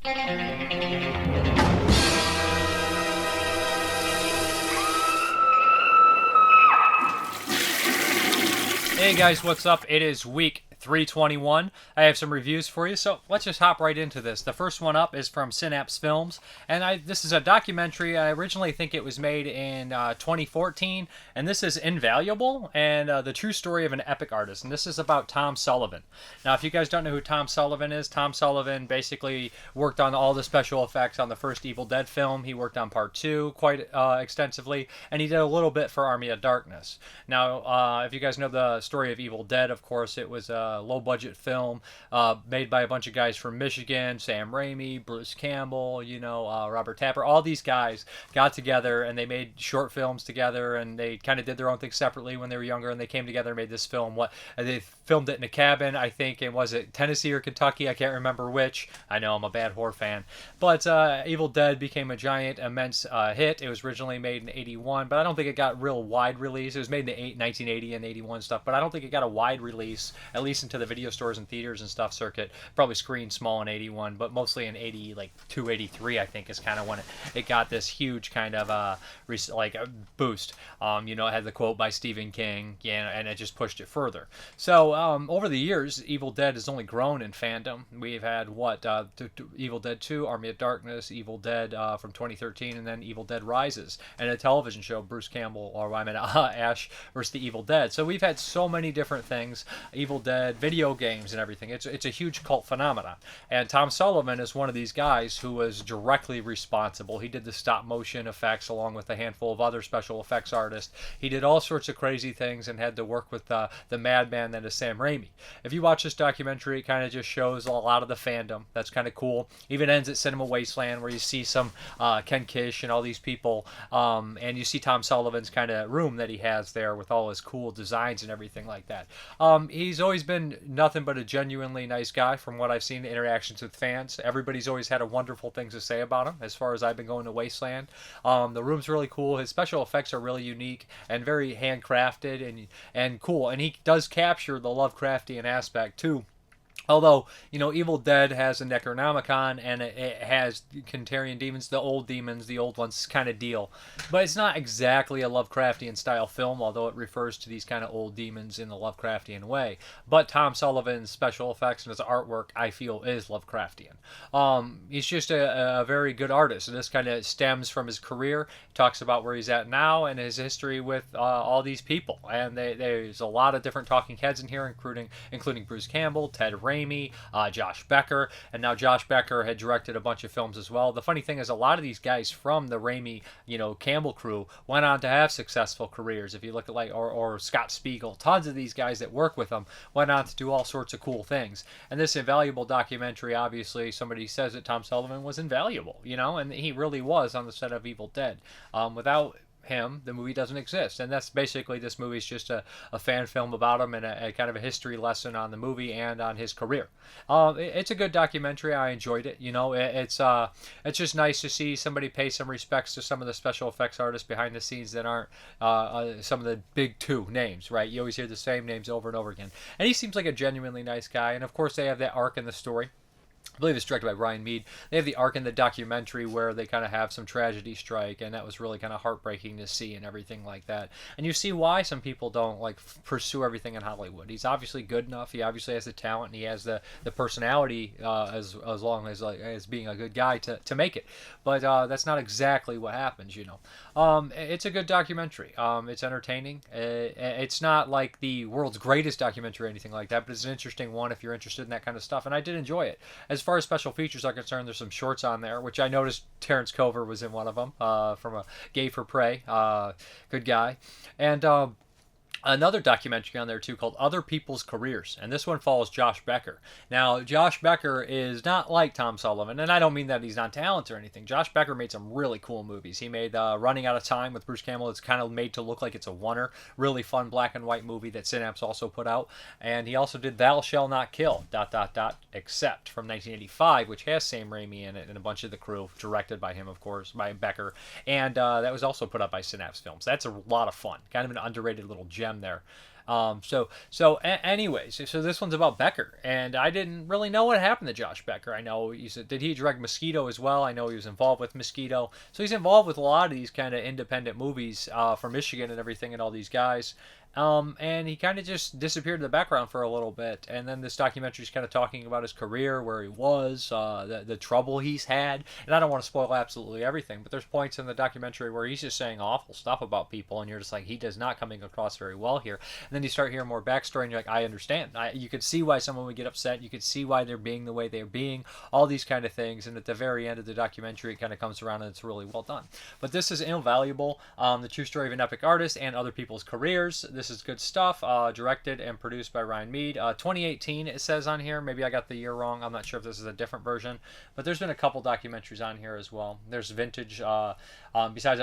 Hey guys, what's up? It is week 321. I have some reviews for you, so let's just hop right into this. The first one up is from Synapse Films, and this is a documentary. I originally think it was made in 2014, and this is Invaluable, and the true story of an epic artist, and this is about Tom Sullivan. Now, if you guys don't know who Tom Sullivan is, Tom Sullivan basically worked on all the special effects on the first Evil Dead film. He worked on part 2 quite extensively, and he did a little bit for Army of Darkness. Now, if you guys know the story of Evil Dead, of course, it was a low-budget film made by a bunch of guys from Michigan, Sam Raimi, Bruce Campbell, Robert Tapper. All these guys got together and they made short films together, and they kind of did their own thing separately when they were younger, and they came together and made this film. They filmed it in a cabin, I think, and was it Tennessee or Kentucky? I can't remember which. I know I'm a bad horror fan. But Evil Dead became a giant, immense hit. It was originally made in 81, but I don't think it got real wide release. It was made in 1980 and 81 stuff, but I don't think it got a wide release, at least into the video stores and theaters and stuff circuit. Probably screened small in 81, but mostly in 82, 83, I think, is kind of when it got this huge kind of boost. It had the quote by Stephen King, and it just pushed it further. So over the years, Evil Dead has only grown in fandom. We've had Evil Dead 2, Army of Darkness, Evil Dead from 2013, and then Evil Dead Rises, and a television show, Ash versus the Evil Dead. So we've had so many different things, Evil Dead, video games and everything. It's a huge cult phenomenon. And Tom Sullivan is one of these guys who was directly responsible. He did the stop motion effects along with a handful of other special effects artists. He did all sorts of crazy things and had to work with the madman that is Sam Raimi. If you watch this documentary, it kind of just shows a lot of the fandom. That's kind of cool. Even ends at Cinema Wasteland, where you see some Ken Kish and all these people, and you see Tom Sullivan's kind of room that he has there with all his cool designs and everything like that. He's always been nothing but a genuinely nice guy from what I've seen, the interactions with fans. Everybody's always had a wonderful things to say about him as far as I've been going to Wasteland. The room's really cool. His special effects are really unique and very handcrafted and cool. And he does capture the Lovecraftian aspect too. Although, Evil Dead has a Necronomicon, and it has Kentarian demons, the old ones kind of deal. But it's not exactly a Lovecraftian style film, although it refers to these kind of old demons in the Lovecraftian way. But Tom Sullivan's special effects and his artwork, I feel, is Lovecraftian. He's just a very good artist, and this kind of stems from his career. He talks about where he's at now and his history with all these people. And there's a lot of different talking heads in here, including Bruce Campbell, Ted Raimi, Josh Becker, and now Josh Becker had directed a bunch of films as well. The funny thing is, a lot of these guys from the Raimi, Campbell crew went on to have successful careers. If you look at or Scott Spiegel, tons of these guys that work with them went on to do all sorts of cool things. And this Invaluable documentary, obviously, somebody says that Tom Sullivan was invaluable, and he really was on the set of Evil Dead. Without him, the movie doesn't exist. And that's basically, this movie's just a fan film about him and a kind of a history lesson on the movie and on his career. It's a good documentary. I enjoyed it. It's just nice to see somebody pay some respects to some of the special effects artists behind the scenes that aren't some of the big two names, right? You always hear the same names over and over again. And he seems like a genuinely nice guy. And of course, they have that arc in the story. I believe it's directed by Brian Meade. They have the arc in the documentary where they kind of have some tragedy strike, and that was really kind of heartbreaking to see and everything like that. And you see why some people don't pursue everything in Hollywood. He's obviously good enough. He obviously has the talent, and he has the personality as long as being a good guy to make it. But that's not exactly what happens, It's a good documentary. It's entertaining. It's not like the world's greatest documentary or anything like that, but it's an interesting one if you're interested in that kind of stuff. And I did enjoy it. As far as special features are concerned, there's some shorts on there, which I noticed Terrence Cover was in one of them, from a Gay for Prey. Good guy. And another documentary on there too called Other People's Careers, and this one follows Josh Becker. Now, Josh Becker is not like Tom Sullivan, and I don't mean that he's not talented or anything. Josh Becker made some really cool movies. He made Running Out of Time with Bruce Campbell. It's kind of made to look like it's a oneer. Really fun black and white movie that Synapse also put out. And he also did Thou Shall Not Kill, ... except from 1985, which has Sam Raimi in it and a bunch of the crew, directed by him, of course, by Becker. And that was also put out by Synapse Films. That's a lot of fun. Kind of an underrated little gem there. Anyways, so this one's about Becker, and I didn't really know what happened to Josh Becker. I know did he direct Mosquito as well? I know he was involved with Mosquito, so he's involved with a lot of these kind of independent movies from Michigan and everything, and all these guys. And he kind of just disappeared in the background for a little bit. And then this documentary is kind of talking about his career, where he was, the trouble he's had. And I don't want to spoil absolutely everything, but there's points in the documentary where he's just saying awful stuff about people, and you're just like, he does not coming across very well here. And then you start hearing more backstory, and you're like, I understand. You could see why someone would get upset. You could see why they're being the way they're being. All these kind of things. And at the very end of the documentary, it kind of comes around, and it's really well done. But this is Invaluable, the true story of an epic artist and other people's careers. This is good stuff. Directed and produced by Ryan Meade. 2018 it says on here. Maybe I got the year wrong. I'm not sure if this is a different version, but there's been a couple documentaries on here as well. There's Vintage. Besides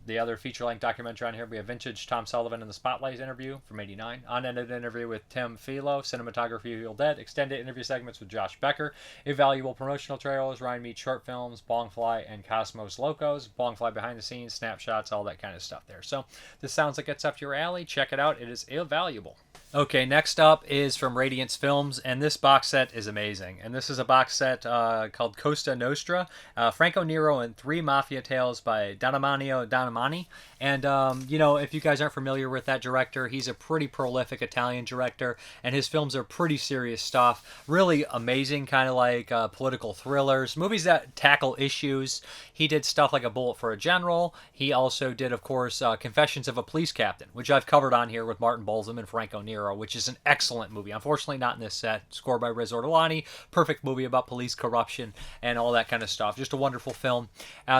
the other feature-length documentary on here, we have Vintage Tom Sullivan in the Spotlight interview from '89, unedited interview with Tim Philo, cinematography of Evil Dead, extended interview segments with Josh Becker, Invaluable promotional trailers, Ryan Meade short films, Bongfly and Cosmos Locos, Bongfly behind the scenes, snapshots, all that kind of stuff there. So this sounds like it's up your alley. Check it out. It is Invaluable. Okay, next up is from Radiance Films, and this box set is amazing. And this is a box set called Cosa Nostra, Franco, Nero, and 3 Mafia Tales by Damiano Damiani. And, if you guys aren't familiar with that director, he's a pretty prolific Italian director, and his films are pretty serious stuff. Really amazing, kind of like political thrillers, movies that tackle issues. He did stuff like A Bullet for a General. He also did, of course, Confessions of a Police Captain, which I've covered on here with Martin Bolzum and Franco Nero, which is an excellent movie. Unfortunately, not in this set. Scored by Reservoir. Perfect movie about police corruption and all that kind of stuff. Just a wonderful film.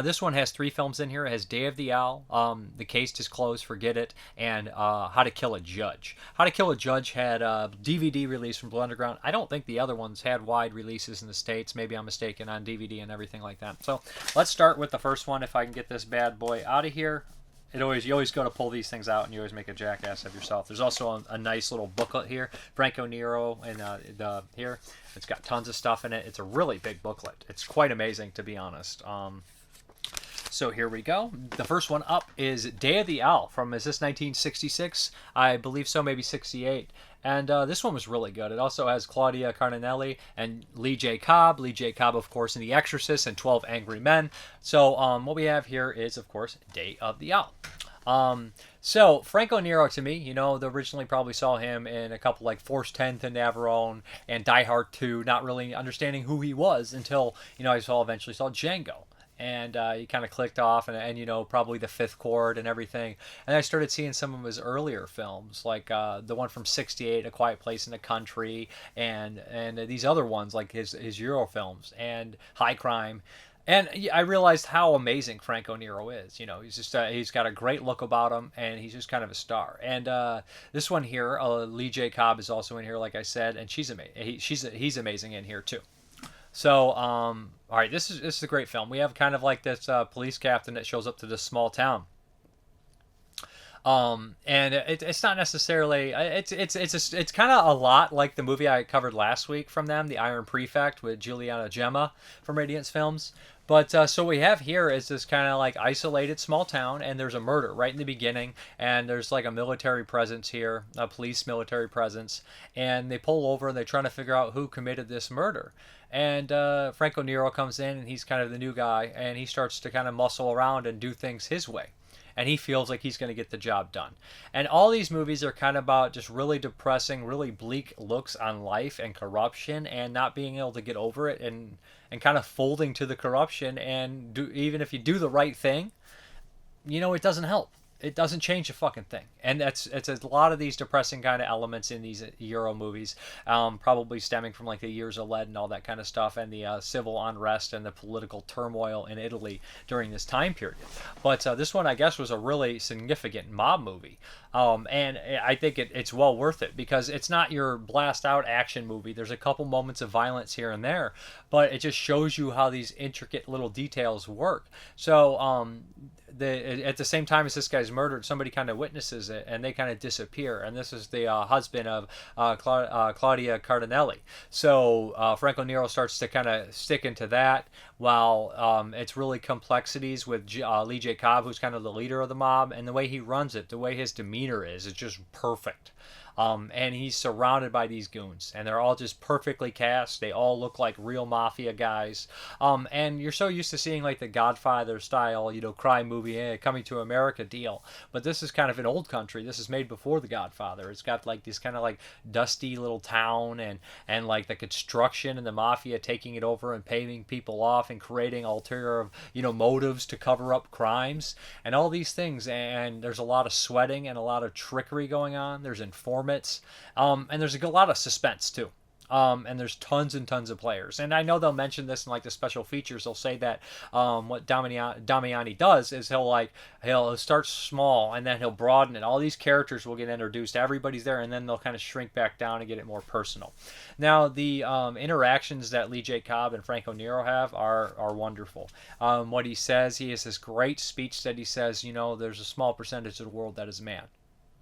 This one has 3 films in here. It has Day of the Owl, The Case is Closed, Forget It, and How to Kill a Judge. How to Kill a Judge had a DVD release from Blue Underground. I don't think the other ones had wide releases in the States. Maybe I'm mistaken on DVD and everything like that. So let's start with the first one if I can get this bad boy out of here. You always go to pull these things out, and you always make a jackass of yourself. There's also a nice little booklet here, Franco Nero, and here it's got tons of stuff in it. It's a really big booklet. It's quite amazing, to be honest. So here we go. The first one up is Day of the Owl is this 1966? I believe so, maybe 68. And this one was really good. It also has Claudia Cardinelli and Lee J. Cobb. Lee J. Cobb, of course, in The Exorcist and 12 Angry Men. So what we have here is, of course, Day of the Owl. So Franco Nero, to me, originally probably saw him in a couple like Force 10 to Navarone and Die Hard 2, not really understanding who he was until, I eventually saw Django. And he kind of clicked off, and probably The Fifth Chord and everything. And I started seeing some of his earlier films, like the one from '68, A Quiet Place in the Country, and these other ones, like his Euro films and High Crime. And I realized how amazing Franco Nero is. He's just he's got a great look about him, and he's just kind of a star. And this one here, Lee J. Cobb is also in here, like I said, and she's amazing. He's amazing in here too. So, all right, this is a great film. We have kind of like this police captain that shows up to this small town. And it's not necessarily it's kind of a lot like the movie I covered last week from them, The Iron Prefect with Giuliana Gemma from Radiance Films. But so what we have here is this kind of like isolated small town, and there's a murder right in the beginning, and there's like a military presence here, a police military presence, and they pull over and they're trying to figure out who committed this murder. And Franco Nero comes in, and he's kind of the new guy, and he starts to kind of muscle around and do things his way. And he feels like he's going to get the job done. And all these movies are kind of about just really depressing, really bleak looks on life and corruption, and not being able to get over it, and kind of folding to the corruption. And even if you do the right thing, it doesn't help. It doesn't change a fucking thing. And it's a lot of these depressing kind of elements in these Euro movies, probably stemming from like the years of lead and all that kind of stuff, and the civil unrest and the political turmoil in Italy during this time period. But this one, I guess, was a really significant mob movie. And I think it's well worth it, because it's not your blast out action movie. There's a couple moments of violence here and there, but it just shows you how these intricate little details work. So at the same time as this guy's murdered, somebody kind of witnesses it, and they kind of disappear. And this is the husband of Claudia Cardinelli. So Franco Nero starts to kind of stick into that, while it's really complexities with Lee J. Cobb, who's kind of the leader of the mob, and the way he runs it, the way his demeanor is just perfect. And he's surrounded by these goons, and they're all just perfectly cast. They all look like real mafia guys. And you're so used to seeing like the Godfather style, crime movie, coming to America deal. But this is kind of an old country. This is made before the Godfather. It's got like this kind of like dusty little town, and like the construction and the mafia taking it over and paying people off and creating ulterior, motives to cover up crimes and all these things. And there's a lot of sweating and a lot of trickery going on. There's informants. And there's a lot of suspense too. And there's tons and tons of players. And I know they'll mention this in like the special features. They'll say that what Damiani does is he'll start small, and then he'll broaden it. All these characters will get introduced. Everybody's there, and then they'll kind of shrink back down and get it more personal. Now, the interactions that Lee J. Cobb and Franco Nero have are wonderful. What he says, he has this great speech that he says, there's a small percentage of the world that is man.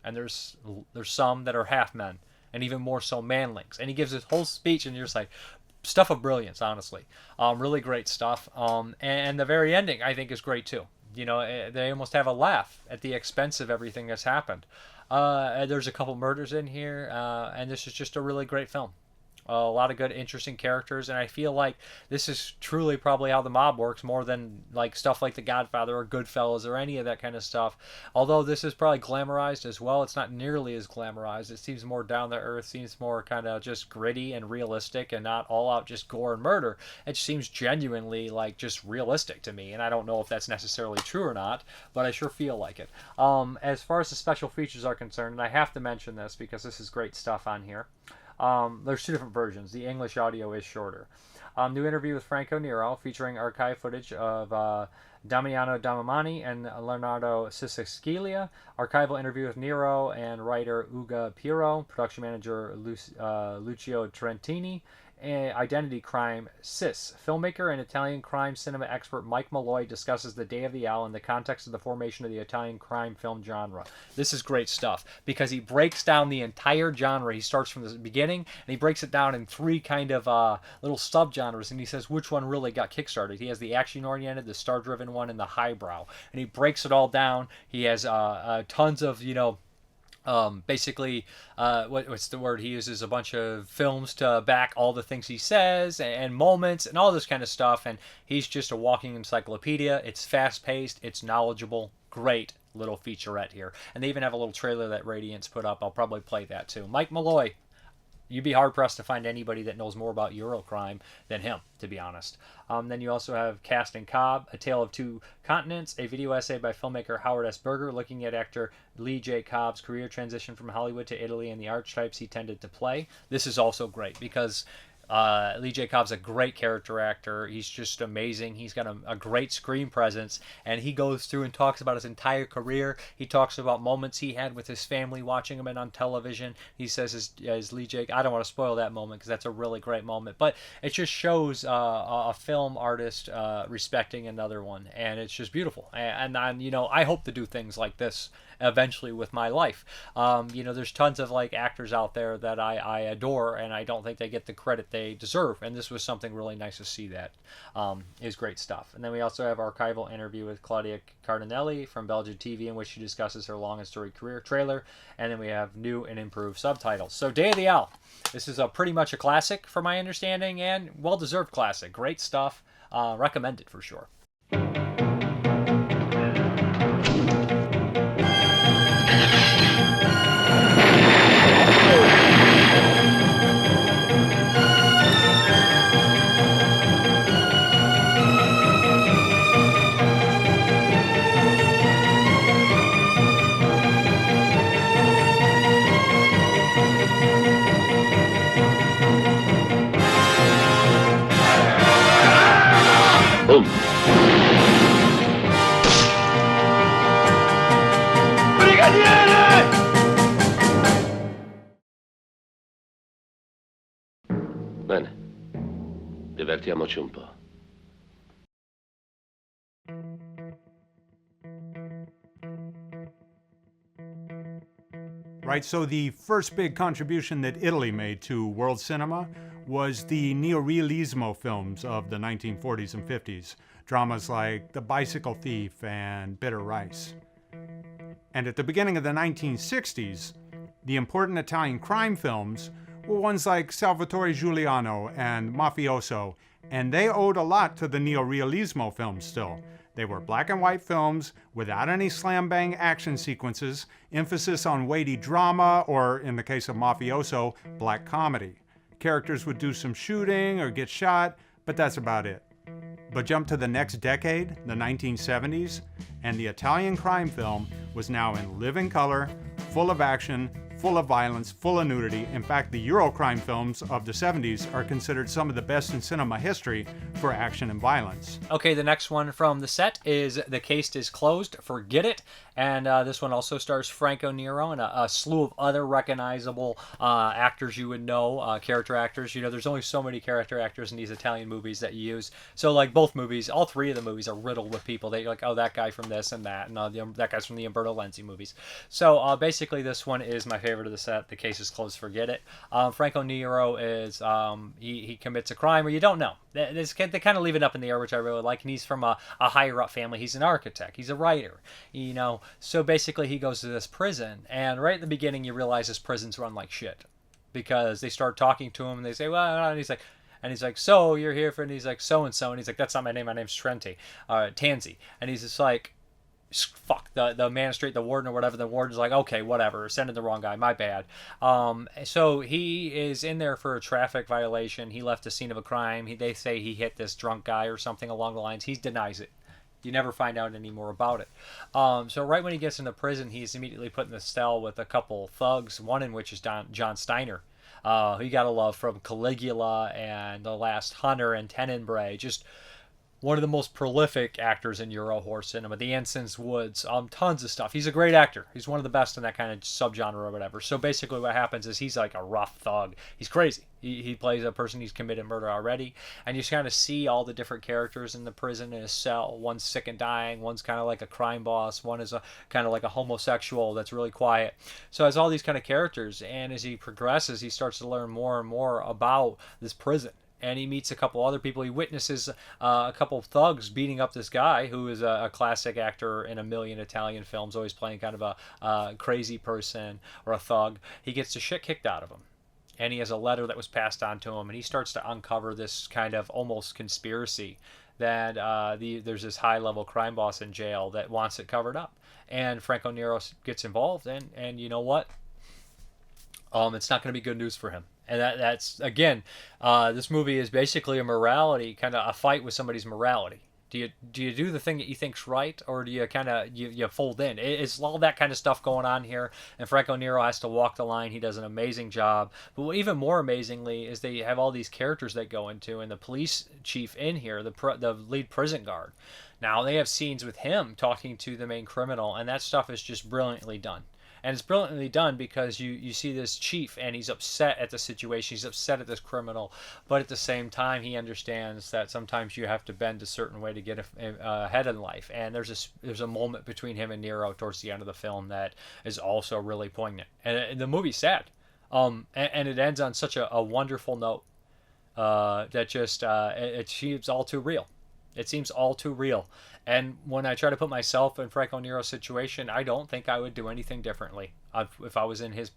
And there's some that are half men, and even more so manlings. And he gives this whole speech, and you're just like, stuff of brilliance, honestly. Really great stuff. And the very ending, I think, is great too. They almost have a laugh at the expense of everything that's happened. There's a couple murders in here, and this is just a really great film. A lot of good, interesting characters, and I feel like this is truly probably how the mob works, more than like stuff like The Godfather or Goodfellas or any of that kind of stuff. Although this is probably glamorized as well, it's not nearly as glamorized. It seems more down to earth, seems more kind of just gritty and realistic, and not all out just gore and murder. It seems genuinely like just realistic to me, and I don't know if that's necessarily true or not, but I sure feel like it. As far as the special features are concerned, and I have to mention this because this is great stuff on here. There's two different versions. The English audio is shorter. New interview with Franco Nero, featuring archive footage of Damiano Damiani and Leonardo Sicilia. Archival interview with Nero and writer Uga Piero. Production manager Lucio Trentini. Identity crime Sis. Filmmaker and Italian crime cinema expert Mike Malloy discusses The Day of the Owl in the context of the formation of the Italian crime film genre. This is great stuff because he breaks down the entire genre. He starts from the beginning and he breaks it down in three kind of little subgenres, and he says which one really got kickstarted. He has the action-oriented, the star-driven one, and the highbrow, and he breaks it all down. He has tons of basically, what's the word he uses? A bunch of films to back all the things he says and moments and all this kind of stuff. And he's just a walking encyclopedia. It's fast-paced. It's knowledgeable. Great little featurette here. And they even have a little trailer that Radiance put up. I'll probably play that too. Mike Malloy. You'd be hard-pressed to find anybody that knows more about Eurocrime than him, to be honest. Then you also have Cast and Cobb, A Tale of Two Continents, a video essay by filmmaker Howard S. Berger looking at actor Lee J. Cobb's career transition from Hollywood to Italy and the archetypes he tended to play. This is also great because Lee J. Cobb's a great character actor. He's just amazing. He's got a great screen presence, and he goes through and talks about his entire career. He talks about moments he had with his family watching him on television. He says as Lee J. I don't want to spoil that moment because that's a really great moment, but it just shows a film artist respecting another one, and it's just beautiful. And I hope to do things like this eventually with my life. There's tons of like actors out there that I adore, and I don't think they get the credit they deserve, and this was something really nice to see. That is great stuff. And then we also have archival interview with Claudia Cardinelli from Belgian TV, in which she discusses her long and storied career trailer. And then we have new and improved subtitles. So Day of the Owl, this is pretty much a classic from my understanding, and well-deserved classic. Great stuff. Recommended for sure. Bene, divertiamoci un po'. right? So the first big contribution that Italy made to world cinema was the Neorealismo films of the 1940s and 50s, dramas like The Bicycle Thief and Bitter Rice. And at the beginning of the 1960s, the important Italian crime films were ones like Salvatore Giuliano and Mafioso, and they owed a lot to the Neorealismo films still. They were black and white films without any slam-bang action sequences, emphasis on weighty drama, or in the case of Mafioso, black comedy. Characters would do some shooting or get shot, but that's about it. But jump to the next decade, the 1970s, and the Italian crime film was now in living color, full of action, full of violence, full of nudity. In fact, the Eurocrime films of the 70s are considered some of the best in cinema history for action and violence. Okay, the next one from the set is The Case is Closed, Forget It. And this one also stars Franco Nero and a slew of other recognizable actors you would know, character actors. You know, there's only so many character actors in these Italian movies that you use. So, like, both movies, all three of the movies are riddled with people that you're like, oh, that guy from this and that, and that guy's from the Umberto Lenzi movies. So, basically, this one is my favorite of the set. The Case is Closed, Forget It. Franco Nero is, he commits a crime, or you don't know. They kind of leave it up in the air, which I really like. And he's from a higher up family. He's an architect. He's a writer. You know, so basically he goes to this prison, and right at the beginning you realize this prison's run like shit, because they start talking to him and they say, well, and he's like, so you're here for, and he's like, so and so, and he's like, that's not my name. My name's Tanzi, and he's just like, fuck the magistrate, the warden or whatever. The warden's like, okay, whatever, sending the wrong guy, my bad. So he is in there for a traffic violation. He left the scene of a crime. They say he hit this drunk guy or something along the lines. He denies it. You never find out any more about it. So right when he gets into prison, he's immediately put in the cell with a couple thugs, one in which is John Steiner, who you gotta love, from Caligula and The Last Hunter and Tenebrae. Just one of the most prolific actors in Euro horror cinema. The Ensign's Woods, tons of stuff. He's a great actor. He's one of the best in that kind of subgenre or whatever. So basically what happens is he's like a rough thug. He's crazy. He plays a person who's committed murder already. And you just kind of see all the different characters in the prison in his cell. One's sick and dying. One's kind of like a crime boss. One is a kind of like a homosexual that's really quiet. So has all these kind of characters. And as he progresses, he starts to learn more and more about this prison. And he meets a couple other people. He witnesses a couple of thugs beating up this guy who is a classic actor in a million Italian films, always playing kind of a crazy person or a thug. He gets the shit kicked out of him. And he has a letter that was passed on to him. And he starts to uncover this kind of almost conspiracy that there's this high-level crime boss in jail that wants it covered up. And Franco Nero gets involved. And you know what? It's not going to be good news for him. And that's again, this movie is basically a morality, kind of a fight with somebody's morality. Do you do the thing that you think's right, or do you kind of you fold in? It's all that kind of stuff going on here, and Franco Nero has to walk the line. He does an amazing job. But what even more amazingly is they have all these characters they go into, and the police chief in here, the lead prison guard. Now they have scenes with him talking to the main criminal, and that stuff is just brilliantly done. And it's brilliantly done because you see this chief and he's upset at the situation. He's upset at this criminal. But at the same time, he understands that sometimes you have to bend a certain way to get ahead in life. And there's a moment between him and Nero towards the end of the film that is also really poignant. And the movie's sad. And it ends on such a wonderful note that just it seems all too real. It seems all too real. And when I try to put myself in Franco Nero's situation, I don't think I would do anything differently if I was in his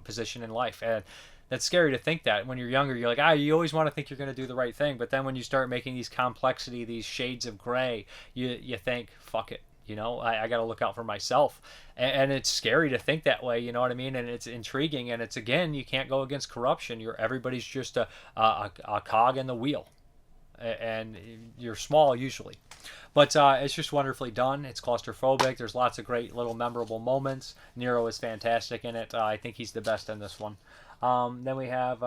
position in life. And that's scary to think that. When you're younger, you're like, you always want to think you're going to do the right thing. But then when you start making these complexity, these shades of gray, you think, fuck it. You know, I got to look out for myself. And it's scary to think that way, you know what I mean? And it's intriguing. And it's, again, you can't go against corruption. Everybody's just a cog in the wheel. And you're small usually. But it's just wonderfully done. It's claustrophobic. There's lots of great little memorable moments. Nero is fantastic in it. I think he's the best in this one. Then we have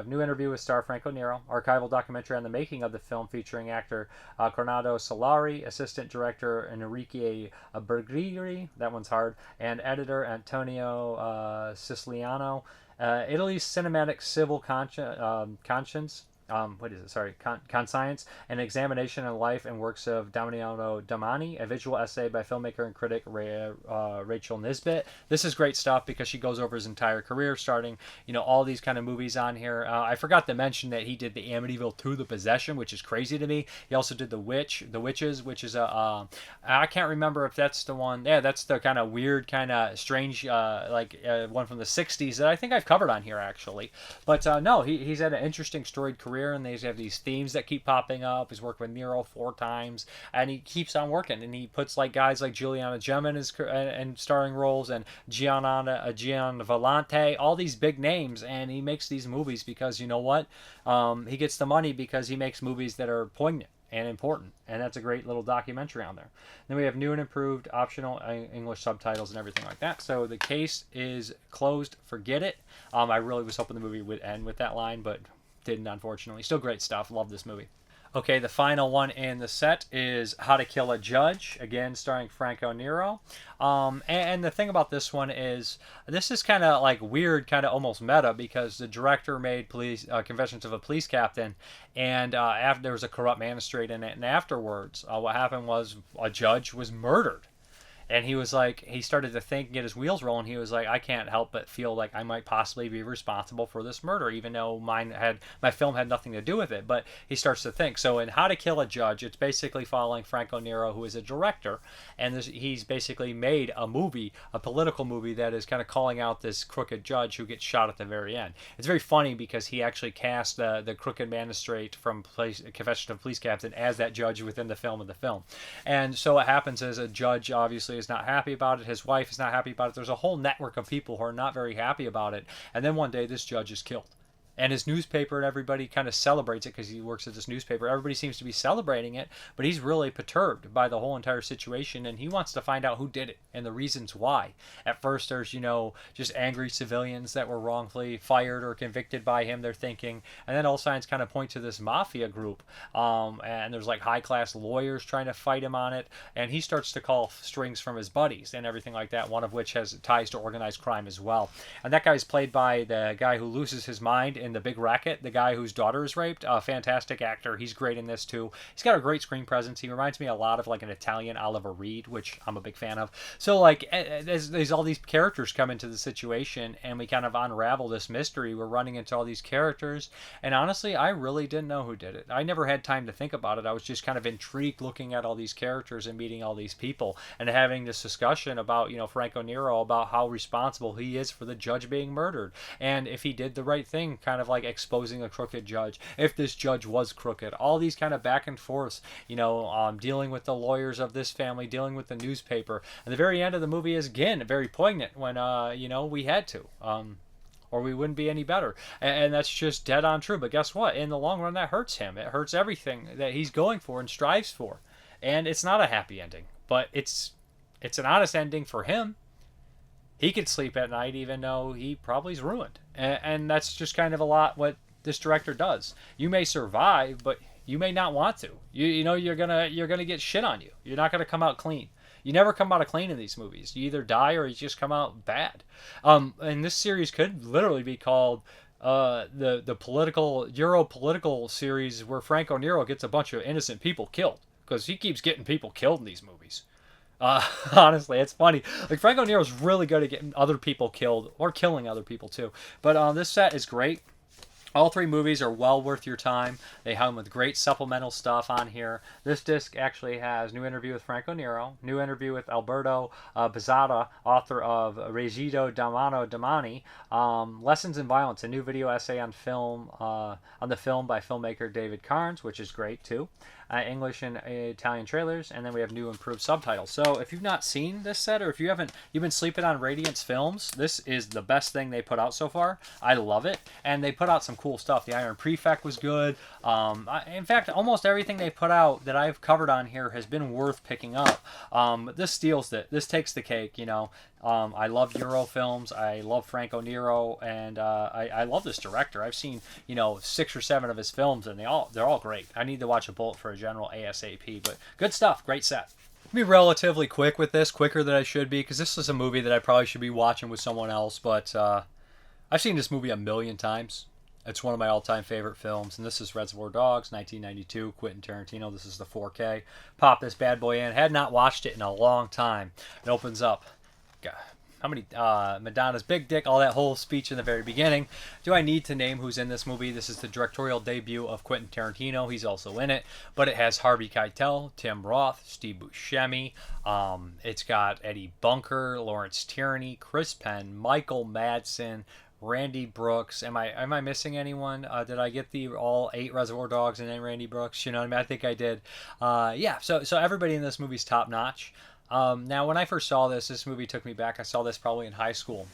new interview with star Franco Nero, archival documentary on the making of the film featuring actor Corrado Solari, assistant director Enrique Bergiri, that one's hard, and editor Antonio Siciliano. Italy's cinematic civil conscience. what is it? Sorry, Conscience, an examination of life and works of Damiano Damiani, a visual essay by filmmaker and critic Rachel Nisbet. This is great stuff because she goes over his entire career, starting, all these kind of movies on here. I forgot to mention that he did the Amityville 2, The Possession, which is crazy to me. He also did The Witches, which is I can't remember if that's the one. Yeah, that's the kind of weird, kind of strange, one from the 60s that I think I've covered on here, actually. But no, he's had an interesting storied career, and they have these themes that keep popping up. He's worked with Nero 4 times, and he keeps on working, and he puts guys like Juliana Gem in starring roles, and Gian Vellante, all these big names, and he makes these movies because, you know what? He gets the money because he makes movies that are poignant and important, and that's a great little documentary on there. Then we have new and improved optional English subtitles and everything like that. So the case is closed, forget it. I really was hoping the movie would end with that line, but didn't, unfortunately. Still great stuff. Love this movie. Okay, the final one in the set is How to Kill a Judge, again starring Franco Nero. And the thing about this one is, this is kind of weird, kind of almost meta, because the director made Confessions of a Police Captain, and after there was a corrupt magistrate in it, and afterwards, what happened was a judge was murdered. And he was he started to think, get his wheels rolling. He was like, I can't help but feel like I might possibly be responsible for this murder, even though my film had nothing to do with it. But he starts to think. So in How to Kill a Judge, it's basically following Franco Nero, who is a director, and he's basically made a movie, a political movie that is kind of calling out this crooked judge who gets shot at the very end. It's very funny because he actually cast the crooked magistrate from Confession of a Police Captain as that judge within the film of the film. And so what happens is a judge obviously is not happy about it. His wife is not happy about it. There's a whole network of people who are not very happy about it. And then one day this judge is killed. And his newspaper and everybody kind of celebrates it because he works at this newspaper. Everybody seems to be celebrating it, but he's really perturbed by the whole entire situation, and he wants to find out who did it and the reasons why. At first, there's, just angry civilians that were wrongfully fired or convicted by him, they're thinking. And then all signs kind of point to this Mafia group. And there's high-class lawyers trying to fight him on it. And he starts to call strings from his buddies and everything like that, one of which has ties to organized crime as well. And that guy's played by the guy who loses his mind in The Big Racket, the guy whose daughter is raped. A fantastic actor. He's great in this too. He's got a great screen presence. He reminds me a lot of an Italian Oliver Reed, which I'm a big fan of. So there's all these characters come into the situation, and we kind of unravel this mystery. We're running into all these characters, and honestly, I really didn't know who did it. I never had time to think about it. I was just kind of intrigued looking at all these characters and meeting all these people and having this discussion about, Franco Nero, about how responsible he is for the judge being murdered, and if he did the right thing, kind of exposing a crooked judge, if this judge was crooked, all these kind of back and forths, dealing with the lawyers of this family, dealing with the newspaper. And the very end of the movie is, again, very poignant when, we had to. Or we wouldn't be any better. And that's just dead on true. But guess what? In the long run, that hurts him. It hurts everything that he's going for and strives for. And it's not a happy ending. But it's an honest ending for him. He could sleep at night even though he probably is ruined. And that's just kind of a lot what this director does. You may survive, but you may not want to. You're gonna get shit on you. You're not gonna come out clean. You never come out clean in these movies. You either die or you just come out bad. And this series could literally be called the political series where Franco Nero gets a bunch of innocent people killed, because he keeps getting people killed in these movies. Honestly, it's funny. Franco Nero's really good at getting other people killed, or killing other people too. But this set is great. All 3 movies are well worth your time. They come with great supplemental stuff on here. This disc actually has new interview with Franco Nero, new interview with Alberto Bezzata, author of Regido Damiano Damiani, Lessons in Violence, a new video essay on the film by filmmaker David Carnes, which is great too. English and Italian trailers, and then we have new improved subtitles. So if you've not seen this set, or if you've been sleeping on Radiance Films, this is the best thing they put out so far. I love it, and they put out some cool stuff. The Iron Prefect was good. In fact, almost everything they put out that I've covered on here has been worth picking up. This steals it. This takes the cake, I love Euro films. I love Franco Nero, and I love this director. I've seen 6 or 7 of his films, and they're all great. I need to watch a Bullet for a General ASAP, but good stuff. Great set. I'll be relatively quick with this, quicker than I should be, because this is a movie that I probably should be watching with someone else. But I've seen this movie a million times. It's one of my all-time favorite films, and this is Reservoir Dogs, 1992, Quentin Tarantino. This is the 4K. Pop this bad boy in. Had not watched it in a long time. It opens up. God, how many? Madonna's big dick, all that whole speech in the very beginning. Do I need to name who's in this movie? This is the directorial debut of Quentin Tarantino. He's also in it, but it has Harvey Keitel, Tim Roth, Steve Buscemi. It's got Eddie Bunker, Lawrence Tierney, Chris Penn, Michael Madsen, Randy Brooks. Am I missing anyone? Did I get the all 8 Reservoir Dogs and then Randy Brooks? You know what I mean? I think I did. Yeah. So everybody in this movie's top notch. Now, when I first saw this movie took me back. I saw this probably in high school.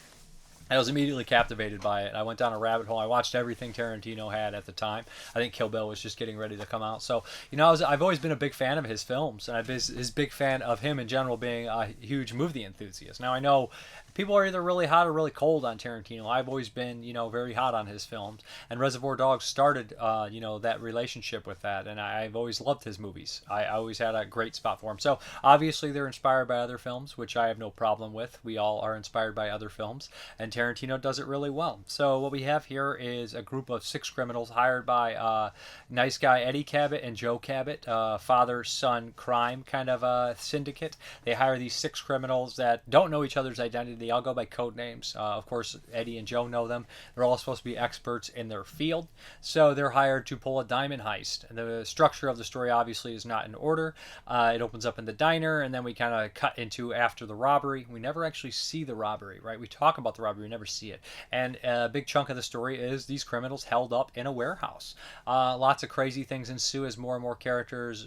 I was immediately captivated by it. I went down a rabbit hole. I watched everything Tarantino had at the time. I think Kill Bill was just getting ready to come out. So, I've always been a big fan of his films, and I've been a big fan of him in general being a huge movie enthusiast. Now, I know people are either really hot or really cold on Tarantino. I've always been, very hot on his films. And Reservoir Dogs started, that relationship with that. And I've always loved his movies. I always had a great spot for him. So, obviously, they're inspired by other films, which I have no problem with. We all are inspired by other films. And Tarantino does it really well. So what we have here is a group of 6 criminals hired by nice guy Eddie Cabot and Joe Cabot, father-son crime kind of a syndicate. They hire these 6 criminals that don't know each other's identity. They all go by code names. Of course, Eddie and Joe know them. They're all supposed to be experts in their field. So they're hired to pull a diamond heist. And the structure of the story obviously is not in order. It opens up in the diner, and then we kind of cut into after the robbery. We never actually see the robbery, right? We talk about the robbery, we never see it. And a big chunk of the story is these criminals held up in a warehouse. Lots of crazy things ensue as more and more characters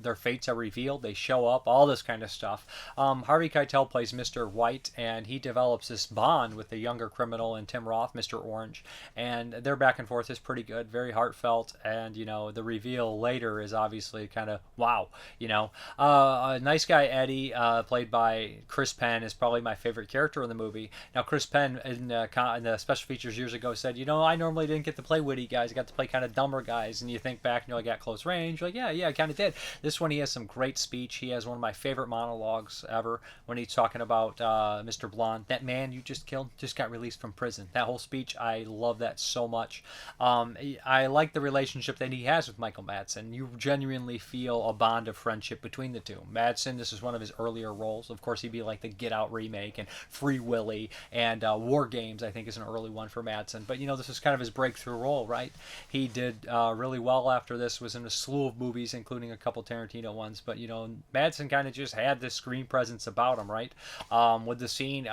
their fates are revealed. They show up, all this kind of stuff. Harvey Keitel plays Mr. White, and he develops this bond with the younger criminal and Tim Roth, Mr. Orange, and their back and forth is pretty good, very heartfelt. And the reveal later is obviously kind of wow. A nice guy Eddie, played by Chris Penn, is probably my favorite character in the movie. Now, Chris Penn in the special features years ago said, I normally didn't get to play witty guys. I got to play kind of dumber guys. And you think back, I got close range. You're like, yeah, I kind of did. This one, he has some great speech. He has one of my favorite monologues ever when he's talking about Mr. Blonde. That man you just killed just got released from prison. That whole speech, I love that so much. I like the relationship that he has with Michael Madsen. You genuinely feel a bond of friendship between the two. Madsen, this is one of his earlier roles. Of course, he'd be like the Get Out remake and Free Willy and War Games, I think, is an early one for Madsen. But, this is kind of his breakthrough role, right? He did really well after this, was in a slew of movies, including a couple Tarantino ones. But, Madsen kind of just had this screen presence about him, right? With the scene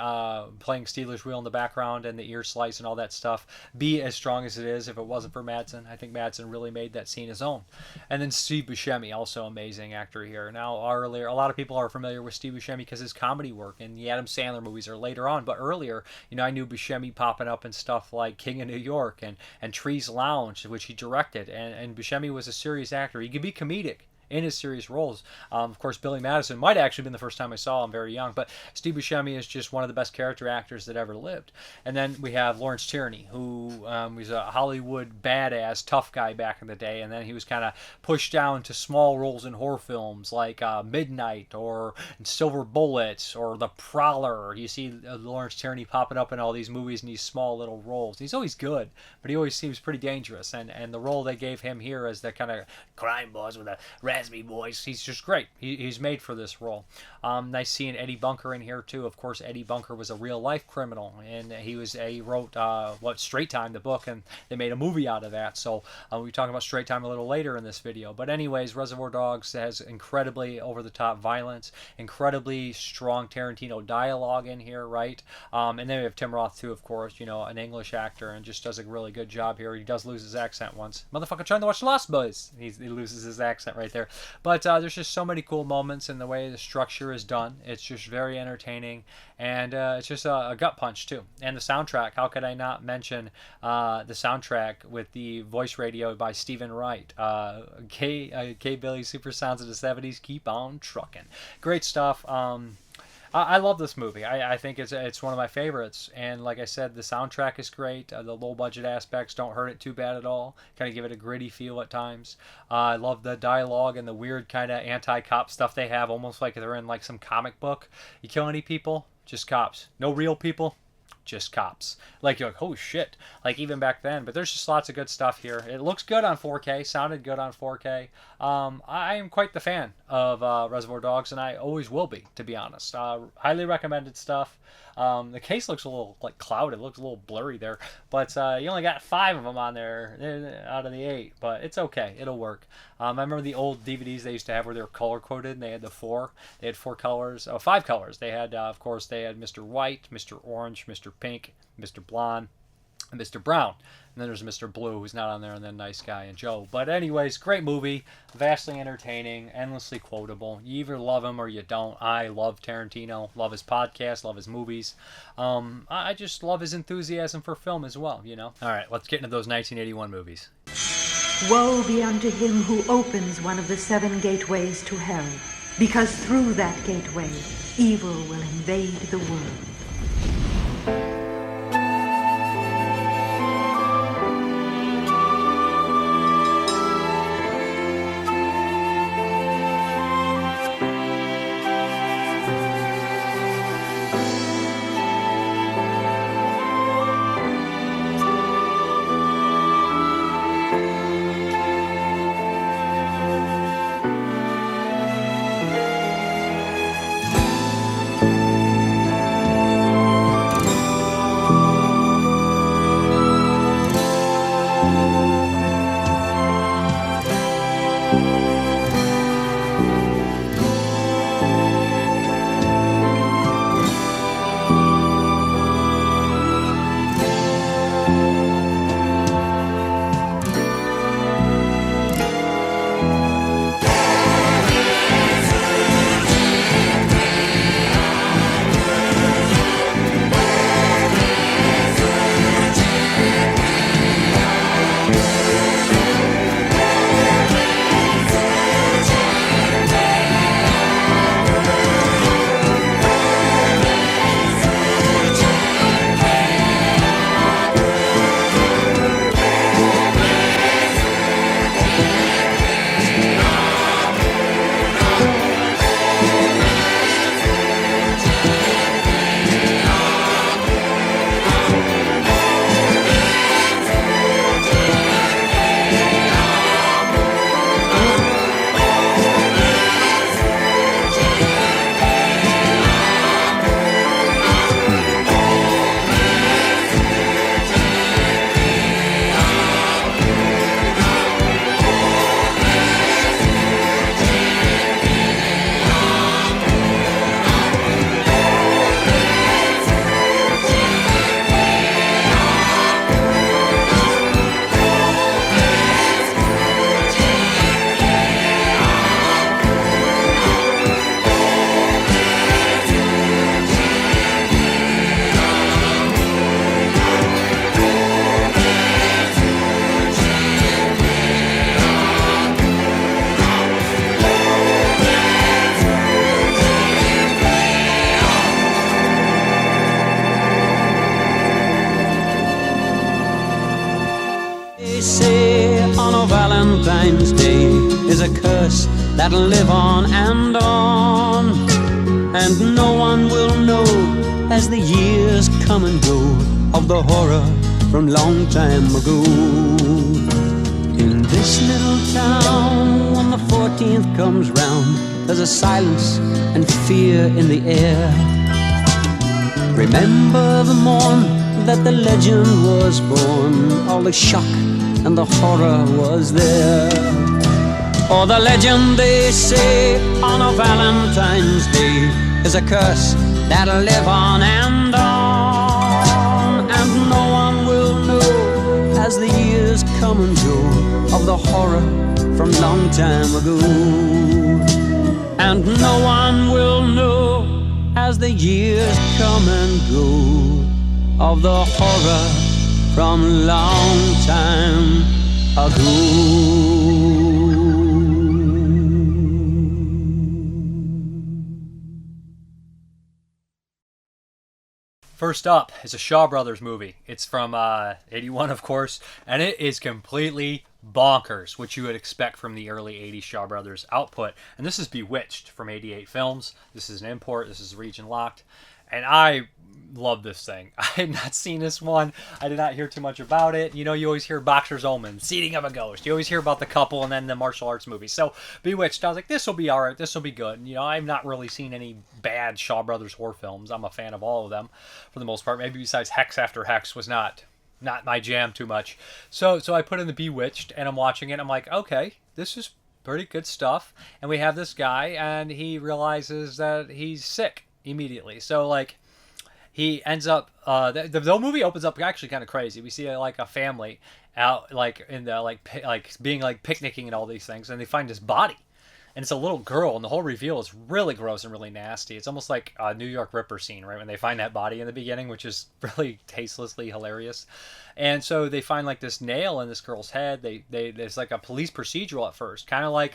playing Steelers Wheel in the background and the ear slice and all that stuff be as strong as it is if it wasn't for Madsen. I think Madsen really made that scene his own. And then Steve Buscemi, also amazing actor here. Now, earlier, a lot of people are familiar with Steve Buscemi because his comedy work and the Adam Sandler movies are later on. But earlier, I knew Buscemi popping up in stuff like King of New York and Trees Lounge, which he directed. And Buscemi was a serious actor. He could be comedic in his serious roles. Of course, Billy Madison might have actually been the first time I saw him, very young, but Steve Buscemi is just one of the best character actors that ever lived. And then we have Lawrence Tierney, who was a Hollywood badass, tough guy back in the day, and then he was kind of pushed down to small roles in horror films like Midnight or Silver Bullets or The Prowler. You see Lawrence Tierney popping up in all these movies in these small little roles. He's always good, but he always seems pretty dangerous, and the role they gave him here as the kind of crime boss with a raspy voice, he's just great. He's made for this role. Nice seeing Eddie Bunker in here too. Of course, Eddie Bunker was a real life criminal, and he wrote Straight Time, the book, and they made a movie out of that. So we'll be talking about Straight Time a little later in this video. But anyways, Reservoir Dogs has incredibly over the top violence, incredibly strong Tarantino dialogue in here, right? And then we have Tim Roth too, of course, an English actor, and just does a really good job here. He does lose his accent once. Motherfucker trying to watch Lost Boys. He loses his accent right there. But there's just so many cool moments in the way the structure is done. It's just very entertaining, and it's just a gut punch too. And the soundtrack, how could I not mention the soundtrack with the voice radio by Stephen Wright? K Billy Super Sounds of the 70s, keep on trucking. Great stuff. I love this movie. I think it's one of my favorites. And like I said, the soundtrack is great. The low budget aspects don't hurt it too bad at all. Kind of give it a gritty feel at times. I love the dialogue and the weird kind of anti-cop stuff they have, almost like they're in like some comic book. You kill any people? Just cops. No real people? just cops. Like, you're like, oh shit. Like, even back then. But there's just lots of good stuff here. It looks good on 4K. Sounded good on 4K. I am quite the fan of Reservoir Dogs, and I always will be, to be honest. Highly recommended stuff. The case looks a little like clouded. It looks a little blurry there. But you only got 5 of them on there out of the 8. But it's okay. It'll work. I remember the old DVDs they used to have where they were color coded, and they had the 4. They had 4 colors. Oh, 5 colors. They had, of course, they had Mr. White, Mr. Orange, Mr. Pink, Mr. Blonde, and Mr. Brown. And then there's Mr. Blue, who's not on there, and then Nice Guy and Joe. But anyways, great movie, vastly entertaining, endlessly quotable. You either love him or you don't. I love Tarantino, love his podcast, love his movies. I just love his enthusiasm for film as well, you know. All right, let's get into those 1981 movies. Woe be unto him who opens one of the 7 gateways to hell, because through that gateway evil will invade the world. Valentine's Day is a curse that'll live on, and no one will know as the years come and go of the horror from long time ago. In this little town, when the 14th comes round, there's a silence and fear in the air. Remember the morn that the legend was born, all the shock and the horror was there. For the legend, they say, on a Valentine's Day is a curse that'll live on, and no one will know as the years come and go of the horror from long time ago. And no one will know as the years come and go of the horror from long time ago. First up is a Shaw Brothers movie. It's from 81, of course, and it is completely bonkers, which you would expect from the early 80s Shaw Brothers output. And this is Bewitched from 88 Films. This is an import. This is region locked. And I love this thing. I had not seen this one. I did not hear too much about it. You know, you always hear Boxer's Omen, Seeding of a Ghost. You always hear about the couple and then the martial arts movies. So Bewitched, I was like, this will be alright. This will be good. You know, I've not really seen any bad Shaw Brothers horror films. I'm a fan of all of them for the most part. Maybe besides Hex After Hex was not my jam too much. So I put in the Bewitched and I'm watching it. I'm like, okay, this is pretty good stuff. And we have this guy and he realizes that he's sick immediately. So like, he ends up the movie opens up actually kind of crazy. We see like a family out like in the like being like picnicking and all these things, and they find this body, and it's a little girl, and the whole reveal is really gross and really nasty. It's almost like a New York Ripper scene, right, when they find that body in the beginning, which is really tastelessly hilarious. And so they find like this nail in this girl's head. There's like a police procedural at first, kind of like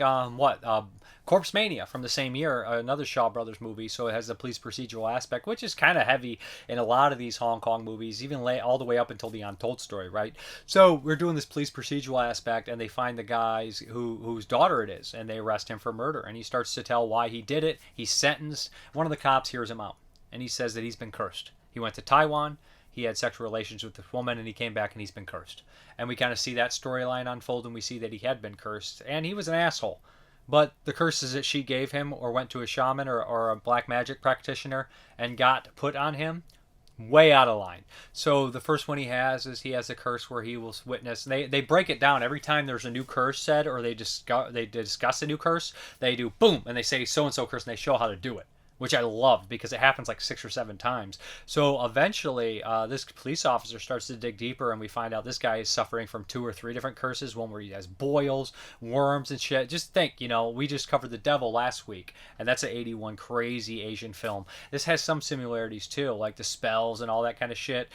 Corpse Mania from the same year, another Shaw Brothers movie. So it has the police procedural aspect, which is kind of heavy in a lot of these Hong Kong movies, even all the way up until the Untold Story, right? So we're doing this police procedural aspect, and they find the guys whose daughter it is, and they arrest him for murder. And he starts to tell why he did it. He's sentenced. One of the cops hears him out, and he says that he's been cursed. He went to Taiwan. He had sexual relations with this woman, and he came back, and he's been cursed. And we kind of see that storyline unfold, and we see that he had been cursed, and he was an asshole. But the curses that she gave him or went to a shaman or a black magic practitioner and got put on him, way out of line. So the first one he has is he has a curse where he will witness. They break it down every time there's a new curse said, or they discuss a new curse. They do boom, and they say so-and-so curse, and they show how to do it, which I love because it happens like 6 or 7 times. So eventually, this police officer starts to dig deeper, and we find out this guy is suffering from 2 or 3 different curses. One where he has boils, worms, and shit. Just think, you know, we just covered The Devil last week, and that's an 81 crazy Asian film. This has some similarities too, like the spells and all that kind of shit.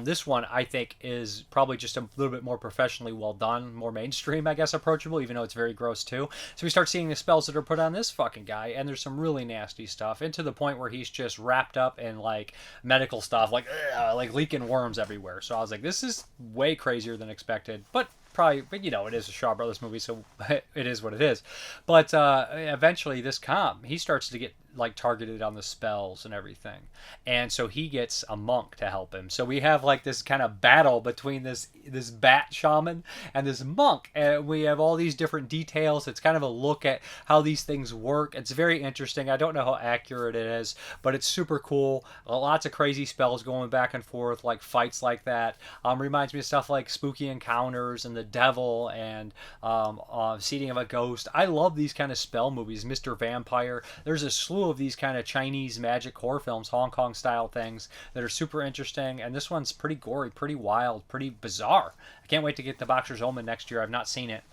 This one, I think, is probably just a little bit more professionally well done, more mainstream, I guess, approachable, even though it's very gross too. So we start seeing the spells that are put on this fucking guy, and there's some really nasty stuff. To the point where he's just wrapped up in like medical stuff, like leaking worms everywhere. So I was like, this is way crazier than expected, but you know, it is a Shaw Brothers movie, so it is what it is. But eventually this cop, he starts to get like targeted on the spells and everything, and so he gets a monk to help him. So we have like this kind of battle between this bat shaman and this monk, and we have all these different details. It's kind of a look at how these things work. It's very interesting. I don't know how accurate it is, but it's super cool. Lots of crazy spells going back and forth, like fights like that. Reminds me of stuff like Spooky Encounters and The Devil and Seeding of a Ghost. I love these kind of spell movies. Mr. Vampire. There's a slew of these kind of Chinese magic horror films, Hong Kong style things that are super interesting, and this one's pretty gory, pretty wild, pretty bizarre. I can't wait to get the Boxer's Omen next year. I've not seen it.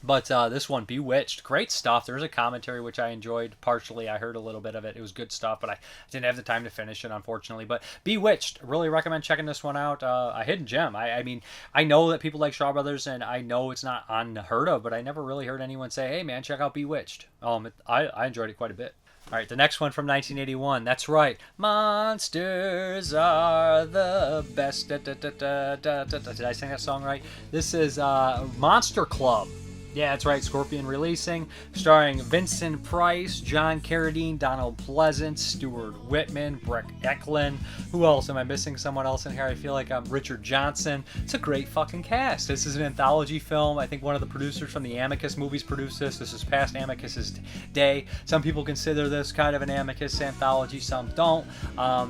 But this one, Bewitched, great stuff. There's a commentary which I enjoyed partially. I heard a little bit of it. It was good stuff, but I didn't have the time to finish it, unfortunately. But Bewitched, really recommend checking this one out. A hidden gem. I mean, I know that people like Shaw Brothers, and I know it's not unheard of, but I never really heard anyone say, "Hey, man, check out Bewitched." I enjoyed it quite a bit. All right, the next one from 1981. That's right. Monsters are the best. Did I sing that song right? This is Monster Club. Yeah, that's right. Scorpion releasing, starring Vincent Price, John Carradine, Donald Pleasance, Stuart Whitman, Breck Eklund. Who else? Am I missing someone else in here? I feel like I'm Richard Johnson. It's a great fucking cast. This is an anthology film. I think one of the producers from the Amicus movies produced this. This is past Amicus's day. Some people consider this kind of an Amicus anthology, some don't.